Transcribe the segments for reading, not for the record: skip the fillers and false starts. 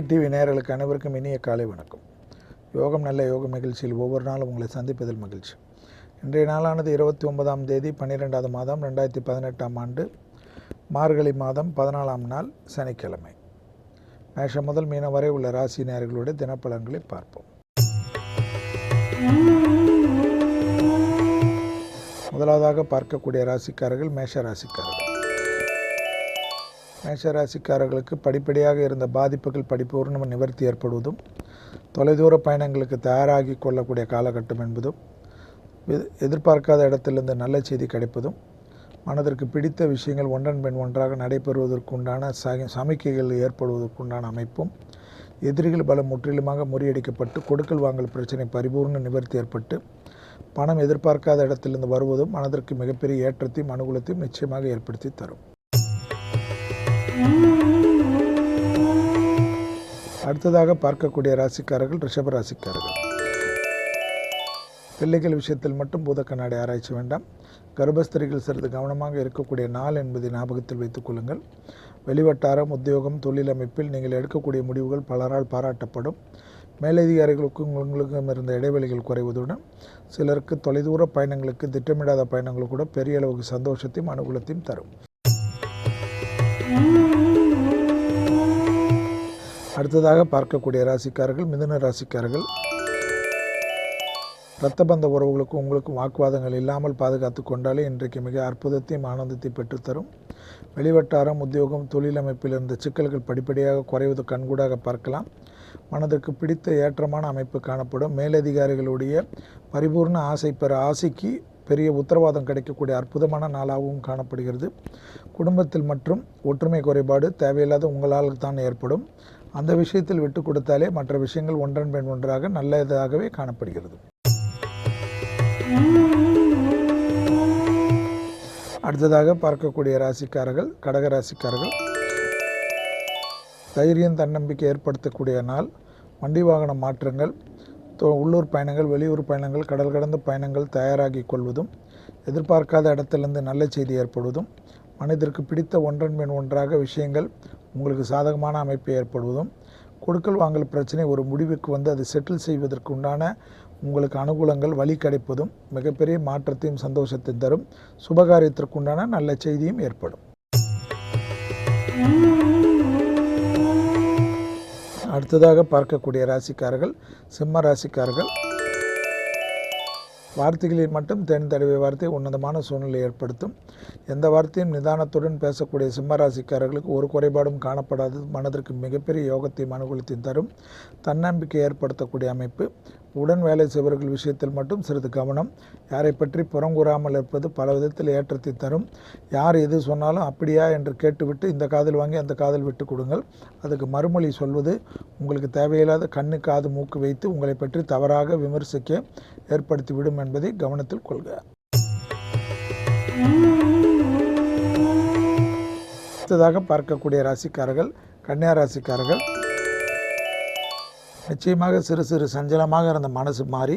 TV நேயர்களுக்கு அனைவருக்கும் இனிய காலை வணக்கம். யோகம் நல்ல யோக மகிழ்ச்சியில் ஒவ்வொரு நாளும் உங்களை சந்திப்பதில் மகிழ்ச்சி. இன்றைய நாளானது 29ஆம் தேதி 12வது மாதம் 2018ஆம் ஆண்டு மார்கழி மாதம் 14ஆம் நாள் சனிக்கிழமை. மேஷம் முதல் மீனம் வரை உள்ள ராசி நேயர்களுடைய தினப்பலன்களை பார்ப்போம். முதலாவதாக பார்க்கக்கூடிய ராசிக்காரர்கள் மேஷ ராசிக்காரர்கள். மேஷ ராசிக்காரர்களுக்கு படிப்படியாக இருந்த பாதிப்புகள் படிப்பூர்ண நிவர்த்தி ஏற்படுவதும், தொலைதூர பயணங்களுக்கு தயாராகி கொள்ளக்கூடிய காலகட்டம் என்பதும், எதிர்பார்க்காத இடத்திலிருந்து நல்ல செய்தி கிடைப்பதும், மனதிற்கு பிடித்த விஷயங்கள் ஒன்றன் பின் ஒன்றாக நடைபெறுவதற்குண்டான சமிக்கைகள் ஏற்படுவதற்குண்டான அமைப்பும், எதிரிகள் பலம் முற்றிலுமாக முறியடிக்கப்பட்டு கொடுக்கல் வாங்கல் பிரச்சனை பரிபூர்ண நிவர்த்தி ஏற்பட்டு பணம் எதிர்பார்க்காத இடத்திலிருந்து வருவதும் மனதிற்கு மிகப்பெரிய ஏற்றத்தையும் அனுகூலத்தையும் நிச்சயமாக ஏற்படுத்தி தரும். அடுத்ததாக பார்க்கக்கூடிய ராசிக்காரர்கள் ரிஷப ராசிக்காரர்கள். பிள்ளைகள் விஷயத்தில் மட்டும் பூத கண்ணாடி ஆராய்ச்சி வேண்டாம். கர்ப்பஸ்திரிகள் சிறிது கவனமாக இருக்கக்கூடிய நாள் என்பதை ஞாபகத்தில் வைத்துக் கொள்ளுங்கள். வெளிவட்டாரம், உத்தியோகம், தொழில் அமைப்பில் நீங்கள் எடுக்கக்கூடிய முடிவுகள் பலரால் பாராட்டப்படும். மேலதிகாரிகளுக்கும் உங்களுக்கும் இருந்த இடைவெளிகள் குறைவதுடன் சிலருக்கு தொலைதூர பயணங்களுக்கு, திட்டமிடாத பயணங்கள் கூட பெரிய அளவுக்கு சந்தோஷத்தையும் அனுகூலத்தையும் தரும். அடுத்ததாக பார்க்கக்கூடிய ராசிக்காரர்கள் மிதுன ராசிக்காரர்கள். இரத்த பந்த உறவுகளுக்கும் உங்களுக்கும் வாக்குவாதங்கள் இல்லாமல் பாதுகாத்து கொண்டாலே இன்றைக்கு மிக அற்புதத்தையும் ஆனந்தத்தை பெற்றுத்தரும். வெளிவட்டாரம், உத்தியோகம், தொழில் அமைப்பில் இருந்த சிக்கல்கள் படிப்படியாக குறைவது கண்கூடாக பார்க்கலாம். மனதிற்கு பிடித்த ஏற்றமான அமைப்பு காணப்படும். மேலதிகாரிகளுடைய பரிபூர்ண ஆசைக்கு பெரிய உத்தரவாதம் கிடைக்கக்கூடிய அற்புதமான நாளாகவும் காணப்படுகிறது. குடும்பத்தில் மற்றும் ஒற்றுமை குறைபாடு தேவையில்லாத உங்களால் தான் ஏற்படும். அந்த விஷயத்தில் விட்டு கொடுத்தாலே மற்ற விஷயங்கள் ஒன்றன் பின் ஒன்றாக நல்லதாகவே காணப்படுகிறது. அடுத்ததாக பார்க்கக்கூடிய ராசிக்காரர்கள் கடக ராசிக்காரர்கள். தைரியம், தன்னம்பிக்கை ஏற்படுத்தக்கூடிய நாள். வண்டி வாகன மாற்றங்கள், உள்ளூர் பயணங்கள், வெளியூர் பயணங்கள், கடல் கடந்த பயணங்கள் தயாராகி கொள்வதும், எதிர்பார்க்காத இடத்திலிருந்து நல்ல செய்தி ஏற்படுவதும், மனதிற்கு பிடித்த ஒன்றன் பின் ஒன்றாக விஷயங்கள் உங்களுக்கு சாதகமான அமைப்பு ஏற்படுவதும், கொடுக்கல் வாங்கல் பிரச்சனை ஒரு முடிவுக்கு வந்து அதை செட்டில் செய்வதற்கு உண்டான உங்களுக்கு அனுகூலங்கள் வழி கிடைப்பதும் மிகப்பெரிய மாற்றத்தையும் சந்தோஷத்தையும் தரும். சுபகாரியத்திற்கு உண்டான நல்ல செய்தியும் ஏற்படும். அடுத்ததாக பார்க்கக்கூடிய ராசிக்காரர்கள் சிம்ம ராசிக்காரர்கள். வார்த்தைகளில் மட்டும் தேர்ந்தெடுவை வார்த்தை உன்னதமான சூழ்நிலை ஏற்படுத்தும். எந்த வார்த்தையும் நிதானத்துடன் பேசக்கூடிய சிம்ம ராசிக்காரர்களுக்கு ஒரு குறைபாடும் காணப்படாது. மனதிற்கு மிகப்பெரிய யோகத்தையும் அனுகூலத்தையும் தரும். தன்னம்பிக்கை ஏற்படுத்தக்கூடிய அமைப்பு. உடன் வேலை செய்பவர்கள் விஷயத்தில் மட்டும் சிறிது கவனம். யாரை பற்றி புறங்கூறாமல் இருப்பது பல விதத்தில் ஏற்றத்தை தரும். யார் எது சொன்னாலும் அப்படியா என்று கேட்டுவிட்டு இந்த காதில் வாங்கி அந்த காதில் விட்டு கொடுங்கள். அதுக்கு மறுமொழி சொல்வது உங்களுக்கு தேவையில்லாத கண்ணு, காது, மூக்கு வைத்து உங்களை பற்றி தவறாக விமர்சிக்க ஏற்படுத்திவிடும் என்பதை கவனத்தில் கொள்க. அடுத்ததாக பார்க்கக்கூடிய ராசிக்காரர்கள் கன்னியா ராசிக்காரர்கள். நிச்சயமாக சிறு சிறு சஞ்சலமாக இருந்த மனசு மாறி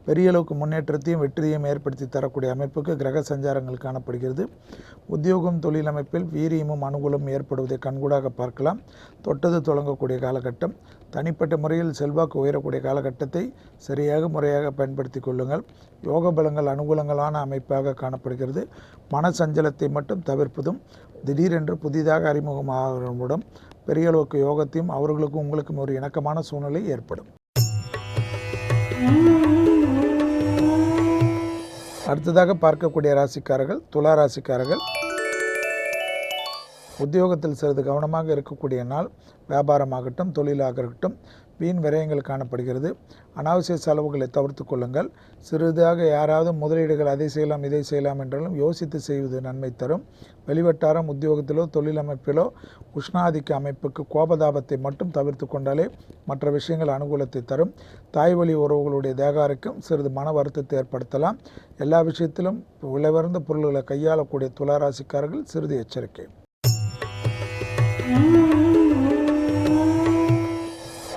பெரிய அளவுக்கு முன்னேற்றத்தையும் வெற்றியையும் ஏற்படுத்தி தரக்கூடிய அமைப்புக்கு கிரக சஞ்சாரங்கள் காணப்படுகிறது. உத்தியோகம், தொழில் அமைப்பில் வீரியமும் அனுகூலமும் ஏற்படுவதை கண்கூடாக பார்க்கலாம். தொட்டது தொடங்கக்கூடிய காலகட்டம். தனிப்பட்ட முறையில் செல்வாக்கு உயரக்கூடிய காலகட்டத்தை சரியாக முறையாக பயன்படுத்தி கொள்ளுங்கள். யோக பலங்கள் அனுகூலங்களான அமைப்பாக காணப்படுகிறது. மன சஞ்சலத்தை மட்டும் தவிர்ப்பதும், திடீரென்று புதிதாக அறிமுகமாகும் பெரிய அளவுக்கு யோகத்தையும் அவர்களுக்கும் உங்களுக்கும் ஒரு இணக்கமான சூழ்நிலை ஏற்படும். அடுத்ததாக பார்க்கக்கூடிய ராசிக்காரர்கள் துலா ராசிக்காரர்கள். உத்தியோகத்தில் சிறிது கவனமாக இருக்கக்கூடிய நாள். வியாபாரமாகட்டும், தொழிலாக இருக்கட்டும், வீண் விரயங்கள் காணப்படுகிறது. அனாவசிய செலவுகளை தவிர்த்து கொள்ளுங்கள். சிறிதாக யாராவது முதலீடுகள் அதை செய்யலாம் இதை செய்யலாம் என்றாலும் யோசித்து செய்வது நன்மை தரும். வெளிவட்டாரம், உத்தியோகத்திலோ தொழில் அமைப்பிலோ உஷ்ணாதிக்க அமைப்புக்கு கோபதாபத்தை மட்டும் தவிர்த்து கொண்டாலே மற்ற விஷயங்கள் அனுகூலத்தை தரும். தாய் வழி உறவுகளுடைய தேகாரிக்கும் சிறிது மன வருத்தத்தை ஏற்படுத்தலாம். எல்லா விஷயத்திலும் விலைவர்ந்த பொருள்களை கையாளக்கூடிய துளாராசிக்காரர்கள் சிறிது எச்சரிக்கை.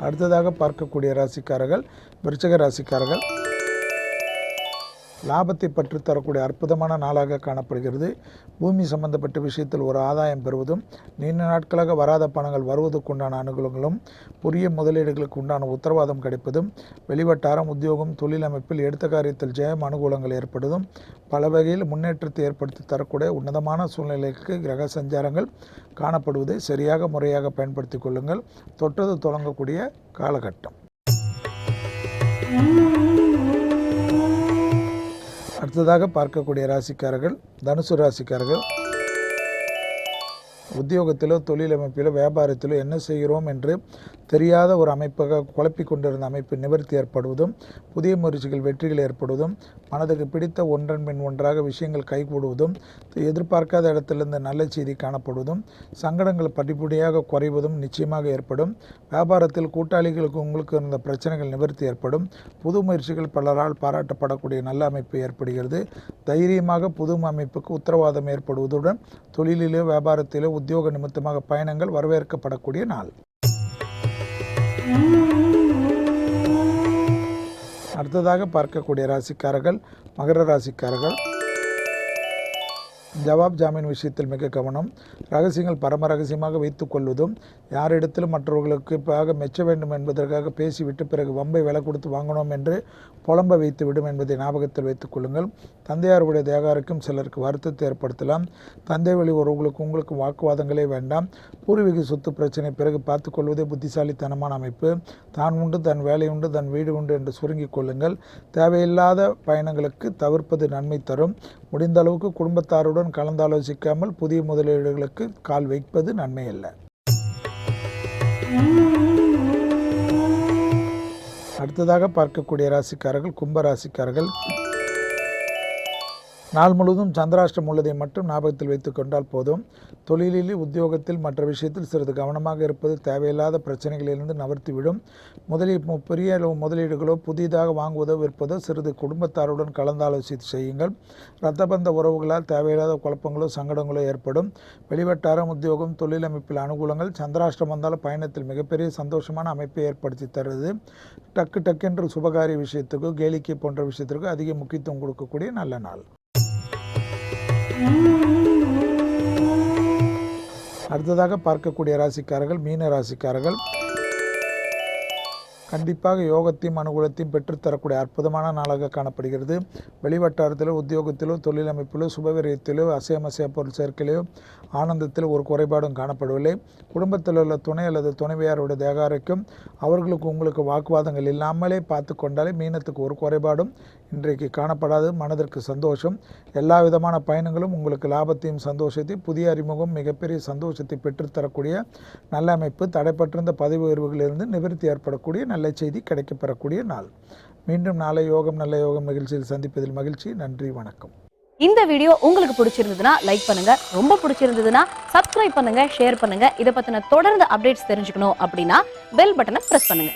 அடுத்ததாக பார்க்கக்கூடிய ராசிக்காரர்கள் விருச்சிக ராசிக்காரர்கள். லாபத்தை பற்றி தரக்கூடிய அற்புதமான நாளாக காணப்படுகிறது. பூமி சம்பந்தப்பட்ட விஷயத்தில் ஒரு ஆதாயம் பெறுவதும், நீண்ட நாட்களாக வராத பணங்கள் வருவதற்குண்டான அனுகூலங்களும், புதிய முதலீடுகளுக்கு உண்டான உத்தரவாதம் கிடைப்பதும், வெளிவட்டாரம், உத்தியோகம், தொழில் அமைப்பில் எடுத்த காரியத்தில் ஜெயம் அனுகூலங்கள் ஏற்படுவதும், பல வகையில் முன்னேற்றத்தை ஏற்படுத்தி தரக்கூடிய உன்னதமான சூழ்நிலைக்கு கிரக சஞ்சாரங்கள் காணப்படுவதை சரியாக முறையாக பயன்படுத்தி கொள்ளுங்கள். தொட்டது தொடங்கக்கூடிய காலகட்டம். அடுத்ததாக பார்க்கக்கூடிய ராசிக்காரர்கள் தனுசு ராசிக்காரர்கள். உத்தியோகத்திலோ, தொழில் அமைப்பிலோ, வியாபாரத்திலோ என்ன செய்கிறோம் என்று தெரியாத ஒரு அமைப்பாக குழப்பிக் கொண்டிருந்த அமைப்பு நிவர்த்தி ஏற்படுவதும், புதிய முயற்சிகள் வெற்றிகள் ஏற்படுவதும், மனதுக்கு பிடித்த ஒன்றன் பின் ஒன்றாக விஷயங்கள் கைகூடுவதும், எதிர்பார்க்காத இடத்திலிருந்து நல்ல செய்தி காணப்படுவதும், சங்கடங்கள் படிப்படியாக குறைவதும் நிச்சயமாக ஏற்படும். வியாபாரத்தில் கூட்டாளிகளுக்கு உங்களுக்கு இருந்த பிரச்சனைகள் நிவர்த்தி ஏற்படும். புது முயற்சிகள் பலரால் பாராட்டப்படக்கூடிய நல்ல அமைப்பு ஏற்படுகிறது. தைரியமாக புது அமைப்புக்கு உத்தரவாதம் ஏற்படுவதுடன், தொழிலிலோ, வியாபாரத்திலோ, உத்தியோக நிமித்தமாக பயணங்கள் வரவேற்கப்படக்கூடிய நாள். அடுத்ததாக பார்க்கக்கூடிய ராசிக்காரர்கள் மகர ராசிக்காரர்கள். ஜவாப் ஜாமீன் விஷயத்தில் மிக கவனம். ரகசியங்கள் பரம ரகசியமாக வைத்துக் கொள்வதும், யாரிடத்திலும் மற்றவர்களுக்கு மெச்ச வேண்டும் என்பதற்காக பேசிவிட்டு பிறகு வம்பை விலை கொடுத்து வாங்கணும் என்று புலம்ப வைத்து விடும் என்பதை ஞாபகத்தில் வைத்துக் கொள்ளுங்கள். தந்தையாருடைய தேகாருக்கும் சிலருக்கு வருத்தத்தை ஏற்படுத்தலாம். தந்தை வழி உறவுகளுக்கு உங்களுக்கு வாக்குவாதங்களே வேண்டாம். பூர்வீக சொத்து பிரச்சனை பிறகு பார்த்துக் கொள்வதே புத்திசாலித்தனமான அமைப்பு. தான் உண்டு, தன் வேலை உண்டு, தன் வீடு உண்டு என்று சுருங்கிக் கொள்ளுங்கள். தேவையில்லாத பயணங்களுக்கு தவிர்ப்பது நன்மை தரும். முடிந்த அளவுக்கு குடும்பத்தாருடன் கலந்தாலோசிக்காமல் புதிய முதலீடுகளுக்கு கால் வைப்பது நன்மை அல்ல. அடுத்ததாக பார்க்கக்கூடிய ராசிக்காரர்கள் கும்ப ராசிக்காரர்கள். நாள் முழுவதும் சந்திராஷ்டம் உள்ளதை மட்டும் ஞாபகத்தில் வைத்துக் கொண்டால் போதும். தொழிலில், உத்தியோகத்தில், மற்ற விஷயத்தில் சிறிது கவனமாக இருப்பது தேவையில்லாத பிரச்சனைகளிலிருந்து நவர்த்திவிடும். பெரிய முதலீடுகளோ, புதிதாக வாங்குவதோ விற்பதோ சிறிது குடும்பத்தாருடன் கலந்தாலோசித்து செய்யுங்கள். இரத்தபந்த உறவுகளால் தேவையில்லாத குழப்பங்களோ, சங்கடங்களோ ஏற்படும். வெளிவட்டாரம், உத்தியோகம், தொழில் அமைப்பில் அனுகூலங்கள். சந்திராஷ்டம் வந்தால் பயணத்தில் மிகப்பெரிய சந்தோஷமான அமைப்பை ஏற்படுத்தி தருவது. டக்கென்று சுபகாரிய விஷயத்துக்கோ, கேளிக்கை போன்ற விஷயத்திற்கோ அதிக முக்கியத்துவம் கொடுக்கக்கூடிய நல்ல நாள். அடுத்ததாக பார்க்கக்கூடிய ராசிக்காரர்கள் மீன ராசிக்காரர்கள். கண்டிப்பாக யோகத்தையும் அனுகூலத்தையும் பெற்றுத்தரக்கூடிய அற்புதமான நாளாக காணப்படுகிறது. வெளிவட்டாரத்திலோ, உத்தியோகத்திலோ, தொழில் அமைப்பிலோ, சுபவிரயத்திலோ, அசையமசைய பொருள் சேர்க்கையிலோ, ஆனந்தத்தில் ஒரு குறைபாடும் காணப்படவில்லை. குடும்பத்தில் உள்ள துணை அல்லது துணைவியாருடைய தேகாரைக்கும் அவர்களுக்கு உங்களுக்கு வாக்குவாதங்கள் இல்லாமலே பார்த்து கொண்டாலே மீனத்துக்கு ஒரு குறைபாடும் இன்றைக்கு காணப்படாது. மனதிற்கு சந்தோஷம். எல்லா விதமான பயணங்களும் உங்களுக்கு லாபத்தையும் சந்தோஷத்தையும், புதிய அறிமுகம் மிகப்பெரிய சந்தோஷத்தை பெற்றுத்தரக்கூடிய நல்ல அமைப்பு. தடைப்பட்டிருந்த பதவி உயர்வுகளிலிருந்து நிவர்த்தி ஏற்படக்கூடிய நல்ல செய்தி கிடைக்கப்பெறக்கூடிய நாள். மீண்டும் நாளை யோகம் நல்ல யோகம் நிகழ்ச்சியில் சந்திப்பதில் மகிழ்ச்சி. நன்றி, வணக்கம். இந்த வீடியோ உங்களுக்கு பிடிச்சிருந்ததுன்னா லைக் பண்ணுங்க, ரொம்ப பிடிச்சிருந்ததுன்னா சப்ஸ்கிரைப் பண்ணுங்க, ஷேர் பண்ணுங்க. இதை பத்தின தொடர்ந்து அப்டேட்ஸ் தெரிஞ்சுக்கணும் அப்படின்னா பெல் பட்டனை பிரஸ் பண்ணுங்க.